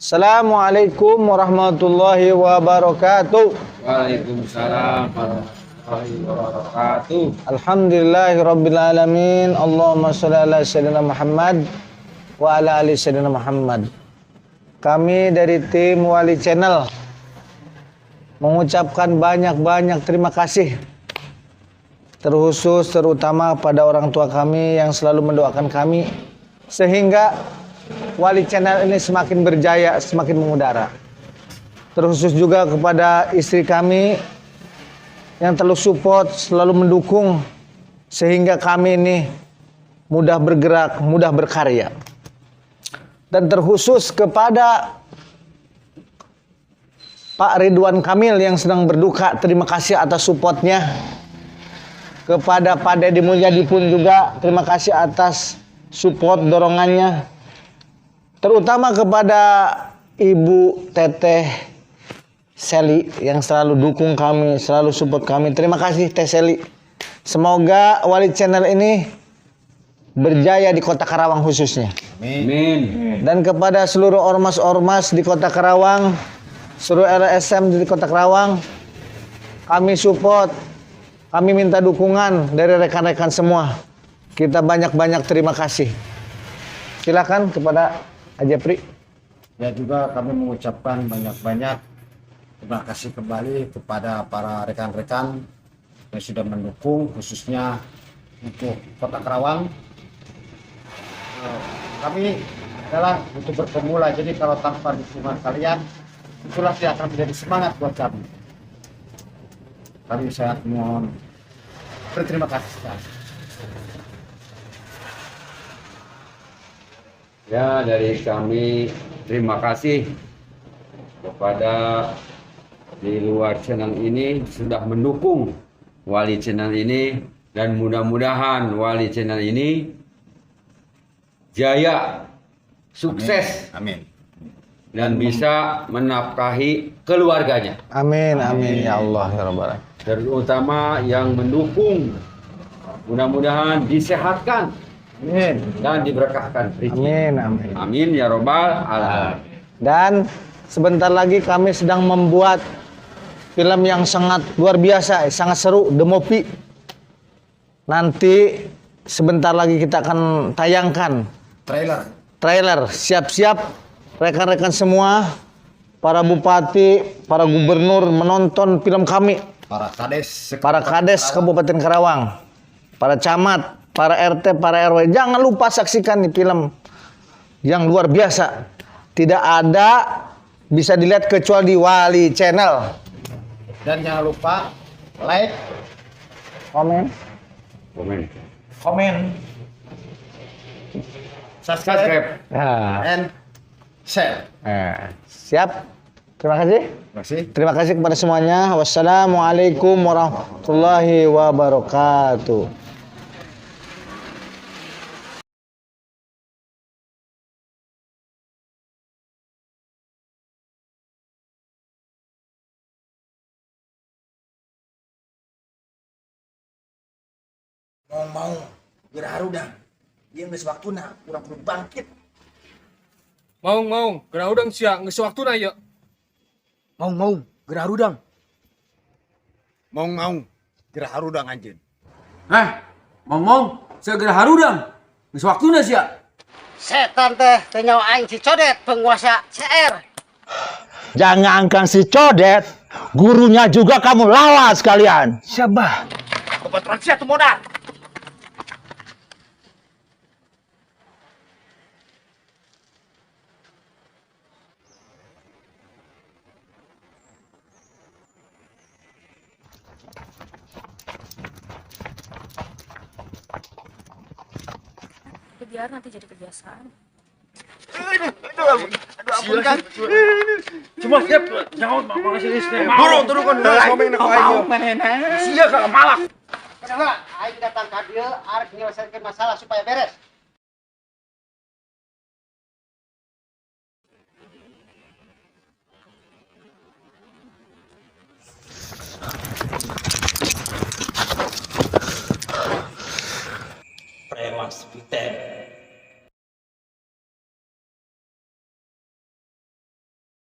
Assalamualaikum warahmatullahi wabarakatuh. Waalaikumsalam warahmatullahi wabarakatuh. Alhamdulillahirabbil alamin. Allahumma shalli ala sayyidina Muhammad wa ala ali sayyidina Muhammad. Kami dari tim Wali Channel mengucapkan banyak-banyak terima kasih, terkhusus terutama pada orang tua kami yang selalu mendoakan kami sehingga Wali Channel ini semakin berjaya, semakin mengudara. Terkhusus juga kepada istri kami yang terlalu support, selalu mendukung sehingga kami ini mudah bergerak, mudah berkarya. Dan terkhusus kepada Pak Ridwan Kamil yang sedang berduka, terima kasih atas supportnya. Kepada Pak Deddy Mulyadi pun juga terima kasih atas support dorongannya. Terutama kepada Ibu Teteh Seli yang selalu dukung kami, selalu support kami. Terima kasih Teh Seli. Semoga Wali Channel ini berjaya di Kota Karawang khususnya. Amin. Dan kepada seluruh ormas-ormas di Kota Karawang, seluruh LSM di Kota Karawang, kami support, kami minta dukungan dari rekan-rekan semua. Kita banyak-banyak terima kasih. Silakan kepada Aja Pri. Ya, juga kami mengucapkan banyak-banyak terima kasih kembali kepada para rekan-rekan yang sudah mendukung, khususnya untuk Kota Karawang. Kami adalah untuk berpemula, jadi kalau tanpa dukungan kalian, itulah yang akan menjadi semangat buat kami. Kami sangat mohon berterima kasih. Ya, dari kami terima kasih kepada di luar channel ini sudah mendukung Wali Channel ini, dan mudah-mudahan Wali Channel ini jaya, sukses, Amin. dan bisa menafkahi keluarganya. Amin, amin ya Allah ya Rabbal alamin. Terutama yang mendukung, mudah-mudahan disehatkan. Amin. Dan diberkahkan. Amin, amin. Amin ya robbal alamin. Dan sebentar lagi kami sedang membuat film yang sangat luar biasa, sangat seru, The Movie. Nanti sebentar lagi kita akan tayangkan trailer. Siap-siap rekan-rekan semua, para bupati, para gubernur menonton film kami. Para kades Kabupaten Karawang, para camat, para RT, para RW, jangan lupa saksikan nih film yang luar biasa. Tidak ada bisa dilihat kecuali di Wali Channel. Dan jangan lupa like, Komen, subscribe, nah, and share. siap. Terima kasih. Terima kasih. Terima kasih kepada semuanya. Wassalamualaikum warahmatullahi wabarakatuh. Mau gerah-rudang dia geus waktuna urang kudu bangkit. Mau gerah-udang sia geus waktuna ieu. Mau gerah-rudang. Mau gerah-rudang anjeun. Mau segera harudang geus waktuna sia. Setan teh nyawa aing si Codet penguasa CR. Jangan kang si Codet, gurunya juga kamu lawas sekalian. Syabah. Kebetulan sia tuh modal. Biar nanti jadi kebiasaan. Silakan. Cuma siap nyaut mah sih istri. Turun kan ngomong nak aing. Sia ka malak. Kenapa aing datang ka dieu arep nyelesaikan masalah supaya beres. Premas Peter.